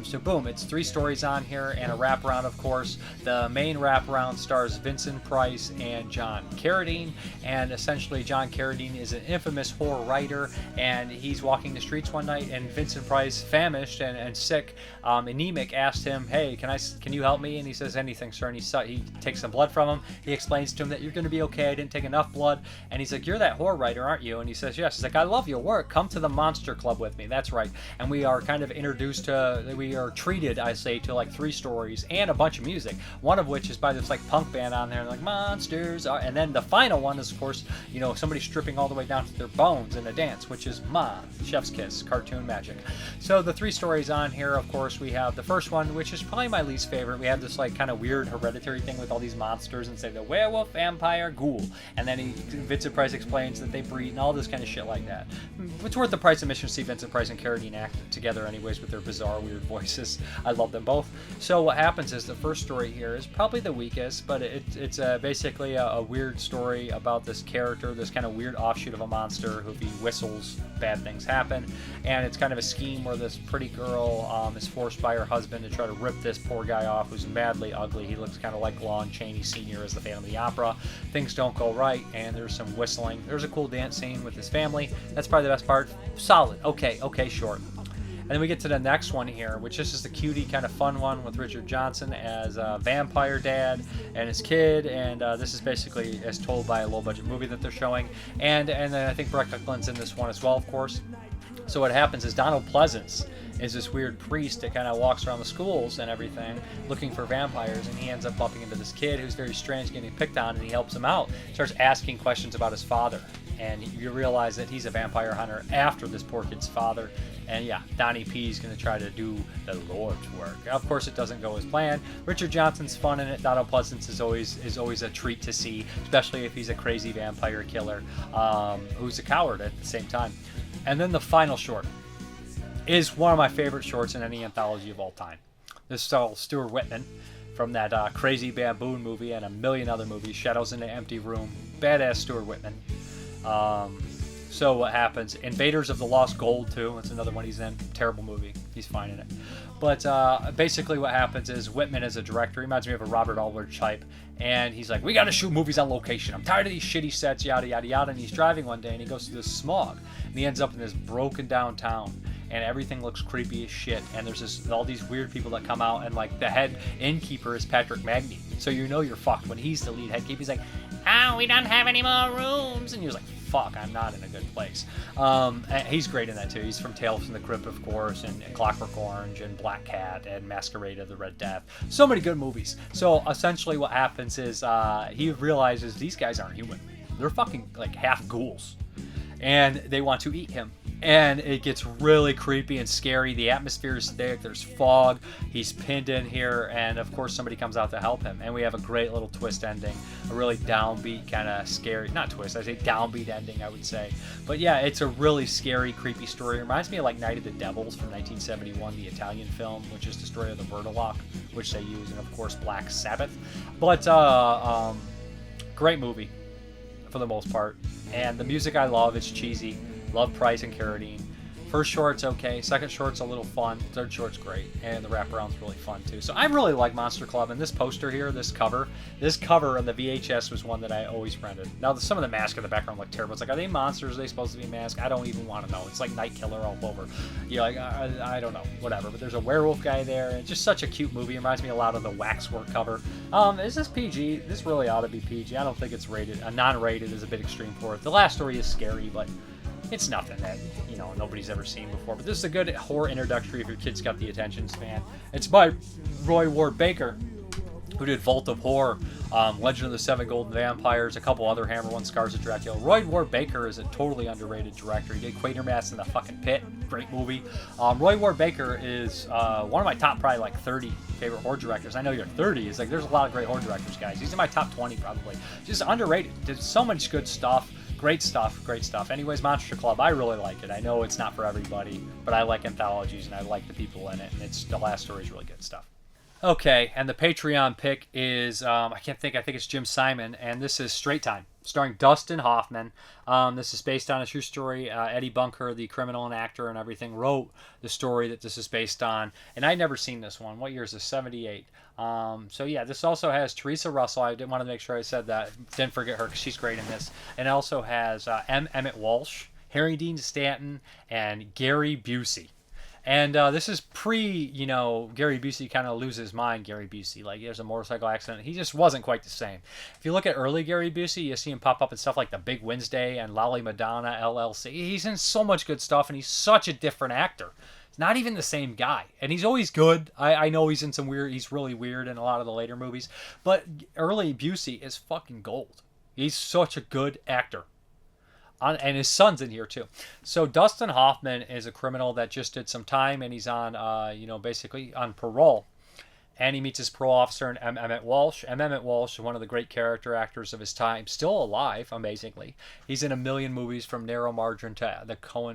So boom, it's 3 stories on here and a wraparound, of course. The main wraparound stars Vincent Price and John Carradine, and essentially John Carradine is an infamous horror writer, and he's walking the streets one night, and Vincent Price, famished and sick, anemic, asked him, "Hey, can you help me?" And he says, "Anything, sir." And he takes some blood from him. He explains to him that you're going to be okay. I didn't take enough blood. And he's like, "You're that horror writer, aren't you?" And he says, "Yes." He's like, "I love your work. Come to the Monster Club with me." That's right. And we are kind of we are treated, I say, to like 3 stories and a bunch of music. One of which is by this like punk band on there, like Monsters are. And then the final one is, of course, course, somebody stripping all the way down to their bones in a dance, which is chef's kiss, cartoon magic. So the 3 stories on here, of course, we have the first one, which is probably my least favorite. We have this like kind of weird hereditary thing with all these monsters, and say the werewolf, vampire, ghoul, and then Vincent Price explains that they breed and all this kind of shit like that. It's worth the price of admission to see Vincent Price and Carradine act together anyways with their bizarre weird voices. I love them both. So what happens is the first story here is probably the weakest, but it's basically a weird story about this character, this kind of weird offshoot of a monster who, if he whistles, bad things happen. And it's kind of a scheme where this pretty girl is forced by her husband to try to rip this poor guy off who's madly ugly. He looks kind of like Lon Chaney Sr. as the Phantom of the Opera. Things don't go right, and there's some whistling. There's a cool dance scene with his family. That's probably the best part. Solid. Okay, short. And then we get to the next one here, which is just a cutie kind of fun one with Richard Johnson as a vampire dad and his kid. And this is basically as told by a low-budget movie that they're showing. And then I think Brett Cooklin's in this one as well, of course. So what happens is Donald Pleasance is this weird priest that kind of walks around the schools and everything looking for vampires, and he ends up bumping into this kid who's very strange, getting picked on, and he helps him out. Starts asking questions about his father, and you realize that he's a vampire hunter after this poor kid's father. And yeah, Donnie P is going to try to do the Lord's work. Of course, it doesn't go as planned. Richard Johnson's fun in it. Donald Pleasance is always a treat to see, especially if he's a crazy vampire killer who's a coward at the same time. And then the final short is one of my favorite shorts in any anthology of all time. This stars Stuart Whitman from that Crazy Baboon movie and a million other movies. Shadows in the Empty Room. Badass Stuart Whitman. So what happens? Invaders of the Lost Gold too. It's another one he's in. Terrible movie. He's fine in it. But basically what happens is Whitman is a director. He reminds me of a Robert Aldrich type. And he's like, we got to shoot movies on location. I'm tired of these shitty sets, yada, yada, yada. And he's driving one day and he goes through this smog. And he ends up in this broken down town. And everything looks creepy as shit. And there's all these weird people that come out. And like the head innkeeper is Patrick Magny. So you're fucked when he's the lead head keeper. He's like, we don't have any more rooms. And you're like, fuck, I'm not in a good place. He's great in that too. He's from Tales from the Crypt, of course, and Clockwork Orange, and Black Cat, and Masquerade of the Red Death. So many good movies. So essentially what happens is he realizes these guys aren't human. They're fucking like half ghouls. And they want to eat him. And it gets really creepy and scary. The atmosphere is thick. There's fog. He's pinned in here. And, of course, somebody comes out to help him. And we have a great little twist ending. A really downbeat kind of scary... Not twist. I say downbeat ending, I would say. But, yeah, it's a really scary, creepy story. It reminds me of, like, Night of the Devils from 1971, the Italian film, which is the story of the Vertalock, which they use. And, of course, Black Sabbath. But, great movie, for the most part. And the music I love. It's cheesy. Love Price and Carradine. First short's okay. Second short's a little fun. Third short's great. And the wraparound's really fun too. So I really like Monster Club. And this poster here, this cover on the VHS was one that I always rented. Now, some of the masks in the background look terrible. It's like, are they monsters? Are they supposed to be masked? I don't even want to know. It's like Night Killer all over. You're like, I don't know. Whatever. But there's a werewolf guy there. It's just such a cute movie. It reminds me a lot of the Waxwork cover. Is this PG? This really ought to be PG. I don't think it's rated. A non-rated is a bit extreme for it. The last story is scary, but it's nothing that, nobody's ever seen before. But this is a good horror introductory if your kid's got the attention span. It's by Roy Ward Baker, who did Vault of Horror, Legend of the Seven Golden Vampires, a couple other Hammer One, Scars of Dracula. Roy Ward Baker is a totally underrated director. He did Quatermass in the fucking Pit. Great movie. Roy Ward Baker is one of my top probably like 30 favorite horror directors. I know you're 30. It's like there's a lot of great horror directors, guys. He's in my top 20 probably. Just underrated. Did so much good stuff. Great stuff. Anyways, Monster Club, I really like it. I know it's not for everybody, but I like anthologies and I like the people in it, and the last story is really good stuff. Okay, and the Patreon pick is, I think it's Jim Simon, and this is Straight Time, starring Dustin Hoffman. This is based on a true story. Eddie Bunker, the criminal and actor and everything, wrote the story that this is based on, and I'd never seen this one. What year is this? 78. So yeah, this also has Teresa Russell. I didn't want to make sure I said that. Didn't forget her because she's great in this. And it also has Emmett Walsh, Harry Dean Stanton, and Gary Busey. And this is Gary Busey kind of loses his mind, Gary Busey. Like, there's a motorcycle accident. He just wasn't quite the same. If you look at early Gary Busey, you see him pop up in stuff like The Big Wednesday and Lolly Madonna, LLC. He's in so much good stuff, and he's such a different actor. He's not even the same guy. And he's always good. I know he's in some weird... He's really weird in a lot of the later movies. But early Busey is fucking gold. He's such a good actor. And his son's in here too. So Dustin Hoffman is a criminal that just did some time, and he's on, basically on parole. And he meets his parole officer, Emmett Walsh. And Emmett Walsh, one of the great character actors of his time, still alive, amazingly. He's in a million movies, from Nero, Margarine to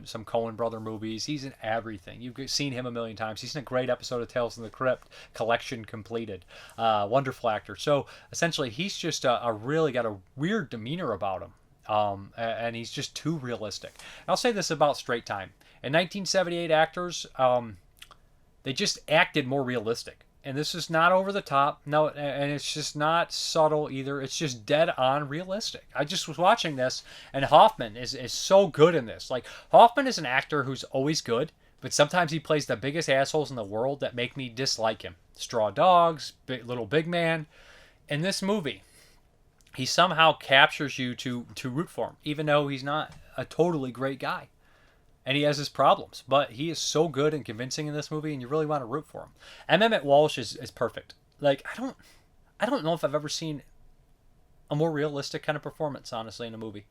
some Coen brother movies. He's in everything. You've seen him a million times. He's in a great episode of Tales from the Crypt, collection completed. Wonderful actor. So essentially, he's just really got a weird demeanor about him. And he's just too realistic. And I'll say this about Straight Time. In 1978, actors, they just acted more realistic. And this is not over the top. No, and it's just not subtle either. It's just dead on realistic. I just was watching this, and Hoffman is so good in this. Like, Hoffman is an actor who's always good, but sometimes he plays the biggest assholes in the world that make me dislike him. Straw Dogs, Little Big Man. In this movie, he somehow captures you to root for him, even though he's not a totally great guy. And he has his problems, but he is so good and convincing in this movie, and you really want to root for him. And Emmett Walsh is perfect. Like, I don't know if I've ever seen a more realistic kind of performance, honestly, in a movie.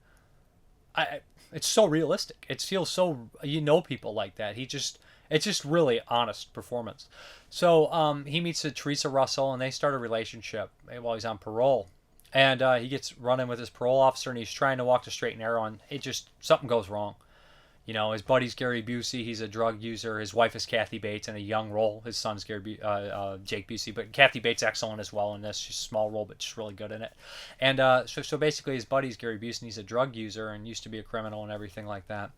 It's so realistic. It feels so, people like that. It's just really honest performance. So he meets Teresa Russell, and they start a relationship while he's on parole. And he gets running with his parole officer, and he's trying to walk the straight and narrow, and something goes wrong. His buddy's Gary Busey. He's a drug user. His wife is Kathy Bates in a young role. His son's Jake Busey. But Kathy Bates excellent as well in this. She's a small role, but she's really good in it. And so basically his buddy's Gary Busey, and he's a drug user and used to be a criminal and everything like that.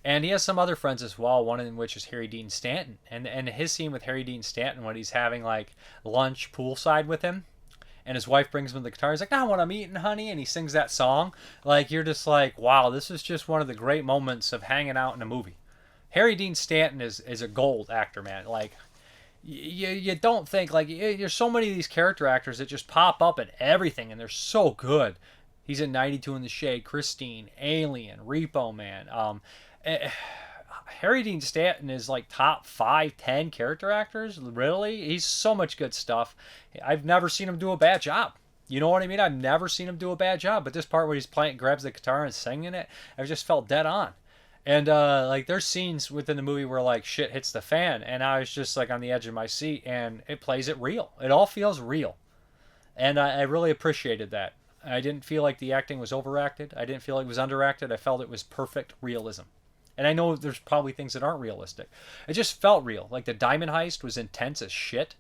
And he has some other friends as well, one of which is Harry Dean Stanton. And his scene with Harry Dean Stanton when he's having like lunch poolside with him, and his wife brings him the guitar. He's like, "Not what I'm eating, honey," and he sings that song. Like, you're just like, wow, this is just one of the great moments of hanging out in a movie. Harry Dean Stanton is a gold actor, man. Like, you don't think, like, there's so many of these character actors that just pop up in everything, and they're so good. He's in 92 in the Shade, Christine, Alien, Repo Man. Harry Dean Stanton is like top 5, 10 character actors. Really? He's so much good stuff. I've never seen him do a bad job. You know what I mean? I've never seen him do a bad job. But this part where he's playing, grabs the guitar and singing it, I just felt dead on. And like, there's scenes within the movie where like shit hits the fan, and I was just like on the edge of my seat, and it plays it real. It all feels real, and I really appreciated that. I didn't feel like the acting was overacted. I didn't feel like it was underacted. I felt it was perfect realism. And I know there's probably things that aren't realistic. It just felt real. Like, the diamond heist was intense as shit.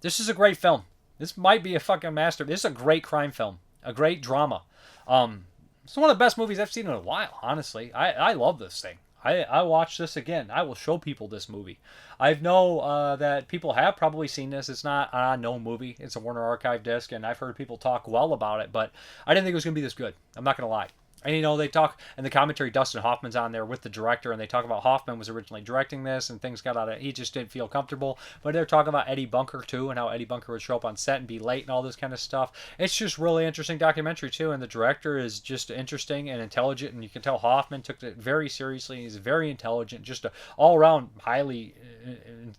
This is a great film. This might be a fucking master. This is a great crime film. A great drama. It's one of the best movies I've seen in a while, honestly. I love this thing. I watch this again. I will show people this movie. I know that people have probably seen this. It's not an unknown movie. It's a Warner Archive disc, and I've heard people talk well about it, but I didn't think it was going to be this good. I'm not going to lie. And, they talk, in the commentary, Dustin Hoffman's on there with the director, and they talk about Hoffman was originally directing this, and things got out of, he just didn't feel comfortable. But they're talking about Eddie Bunker, too, and how Eddie Bunker would show up on set and be late and all this kind of stuff. It's just really interesting documentary, too, and the director is just interesting and intelligent, and you can tell Hoffman took it very seriously. He's very intelligent, just an all-around highly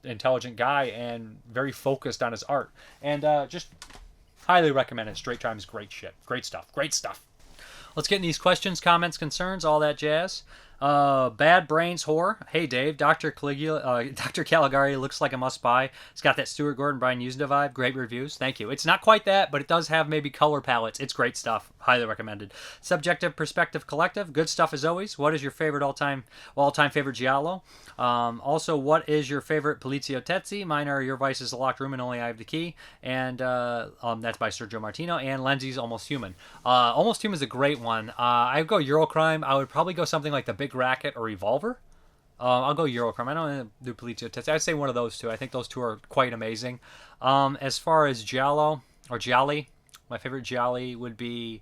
intelligent guy, and very focused on his art. And just highly recommend it. Straight Time's great shit. Great stuff. Great stuff. Let's get in these questions, comments, concerns, all that jazz. Bad Brains Horror. Hey, Dave. Dr. Caligari looks like a must-buy. It's got that Stuart Gordon, Brian Usna vibe. Great reviews. Thank you. It's not quite that, but it does have maybe color palettes. It's great stuff. Highly recommended. Subjective Perspective Collective. Good stuff as always. What is your favorite all-time favorite giallo? Also, what is your favorite Polizio Tetzi? Mine are Your Vice is a Locked Room and Only I Have the Key. And that's by Sergio Martino. And Lenzi's Almost Human. Almost Human is a great one. I'd go Eurocrime. I would probably go something like The Big Racket or Revolver. I'll go Eurocrime. I don't do Polizio Tetzi. I'd say one of those two. I think those two are quite amazing. As far as giallo or gialli, my favorite gialli would be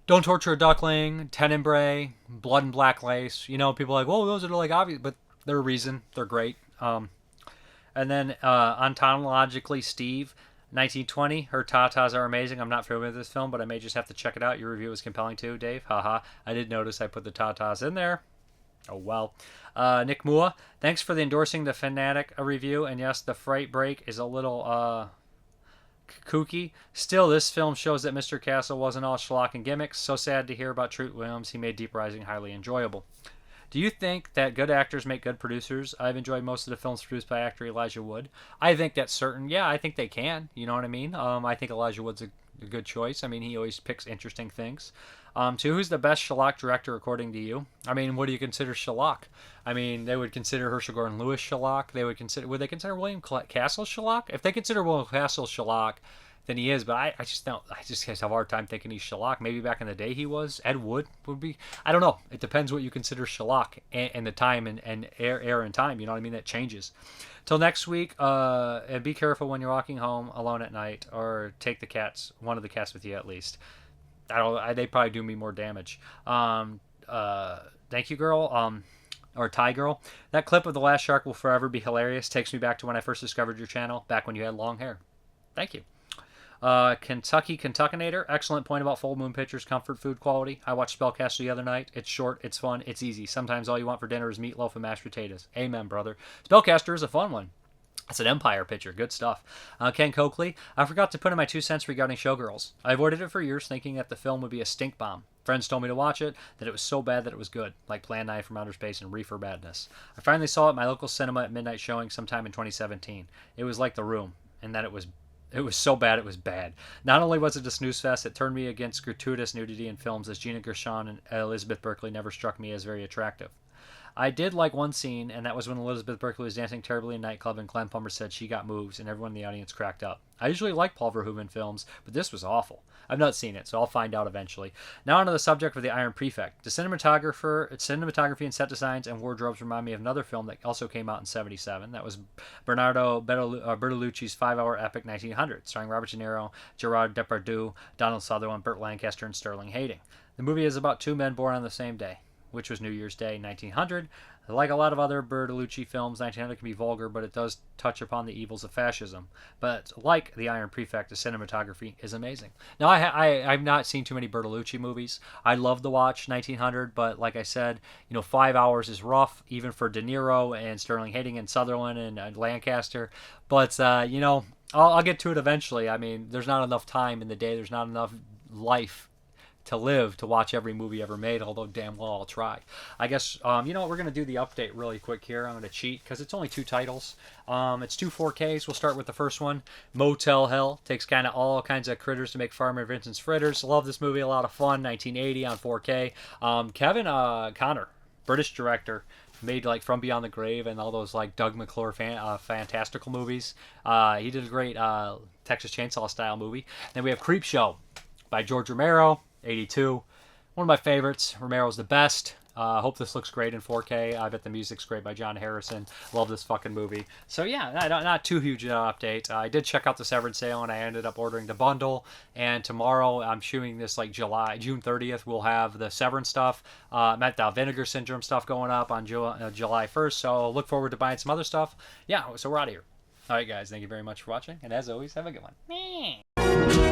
Don't Torture a Duckling, Tenebrae, Blood and Black Lace. People are like, whoa, those are like obvious, but they're a reason. They're great. And then ontologically, Steve, 1920. Her tatas are amazing. I'm not familiar with this film, but I may just have to check it out. Your review was compelling too, Dave. Haha. I did notice I put the tatas in there. Oh, well. Nick Mua, thanks for endorsing the Fanatic review. And yes, the Fright Break is a little kooky. Still, this film shows that Mr. Castle wasn't all schlock and gimmicks. So sad to hear about Treat Williams. He made Deep Rising highly enjoyable. Do you think that good actors make good producers? I've enjoyed most of the films produced by actor Elijah Wood. I think that's certain. Yeah, I think they can. You know what I mean? I think Elijah Wood's a good choice. I mean, he always picks interesting things. Who's the best shellac director according to you? I mean, what do you consider shellac? I mean, they would consider Herschel Gordon Lewis shellac. Would they consider William Castle shellac? If they consider William Castle shellac, then he is. But I just don't. I just have a hard time thinking he's shellac. Maybe back in the day he was. Ed Wood would be. I don't know. It depends what you consider shellac and the time and air and time. You know what I mean? That changes. Till next week. And be careful when you're walking home alone at night, or take one of the cats with you at least. They probably do me more damage. Thank you, girl. Or Thai girl. That clip of The Last Shark will forever be hilarious. Takes me back to when I first discovered your channel, back when you had long hair. Thank you. Kentuckinator. Excellent point about full moon pictures, comfort food quality. I watched Spellcaster the other night. It's short, it's fun, it's easy. Sometimes all you want for dinner is meatloaf and mashed potatoes. Amen, brother. Spellcaster is a fun one. It's an Empire picture. Good stuff. Ken Coakley. I forgot to put in my 2 cents regarding Showgirls. I avoided it for years, thinking that the film would be a stink bomb. Friends told me to watch it, that it was so bad that it was good, like Plan 9 from Outer Space and Reefer Badness. I finally saw it at my local cinema at midnight showing sometime in 2017. It was like The Room, and that it was so bad it was bad. Not only was it a snooze fest, it turned me against gratuitous nudity in films, as Gina Gershon and Elizabeth Berkley never struck me as very attractive. I did like one scene, and that was when Elizabeth Berkley was dancing terribly in a nightclub and Glenn Plummer said she got moves, and everyone in the audience cracked up. I usually like Paul Verhoeven films, but this was awful. I've not seen it, so I'll find out eventually. Now onto the subject of The Iron Prefect. The cinematography and set designs and wardrobes remind me of another film that also came out in 1977. That was Bernardo Bertolucci's 5-hour epic 1900, starring Robert De Niro, Gerard Depardieu, Donald Sutherland, Burt Lancaster, and Sterling Hayden. The movie is about 2 men born on the same day, which was New Year's Day 1900. Like a lot of other Bertolucci films, 1900 can be vulgar, but it does touch upon the evils of fascism. But like The Iron Prefect, the cinematography is amazing. Now, I've not seen too many Bertolucci movies. I love to watch 1900, but like I said, 5 hours is rough, even for De Niro and Sterling Hayden and Sutherland and Lancaster. But, I'll get to it eventually. I mean, there's not enough time in the day. There's not enough life to live to watch every movie ever made, although damn well I'll try. I guess, we're going to do the update really quick here. I'm going to cheat because it's only 2 titles. It's 2 4Ks. We'll start with the first one. Motel Hell. Takes kind of all kinds of critters to make Farmer Vincent's fritters. Love this movie. A lot of fun. 1980 on 4K. Kevin Connor, British director, made like From Beyond the Grave and all those like Doug McClure fantastical movies. He did a great Texas Chainsaw style movie. Then we have Creepshow by George Romero. 82. One of my favorites. Romero's the best. Hope this looks great in 4K. I bet the music's great by John Harrison. Love this fucking movie. So yeah, not too huge an update. I did check out the Severed sale and I ended up ordering the bundle. And tomorrow I'm shooting this like June 30th. We'll have the Severed stuff. The Vinegar Syndrome stuff going up on July 1st. So look forward to buying some other stuff. Yeah, so we're out of here. All right, guys. Thank you very much for watching. And as always, have a good one.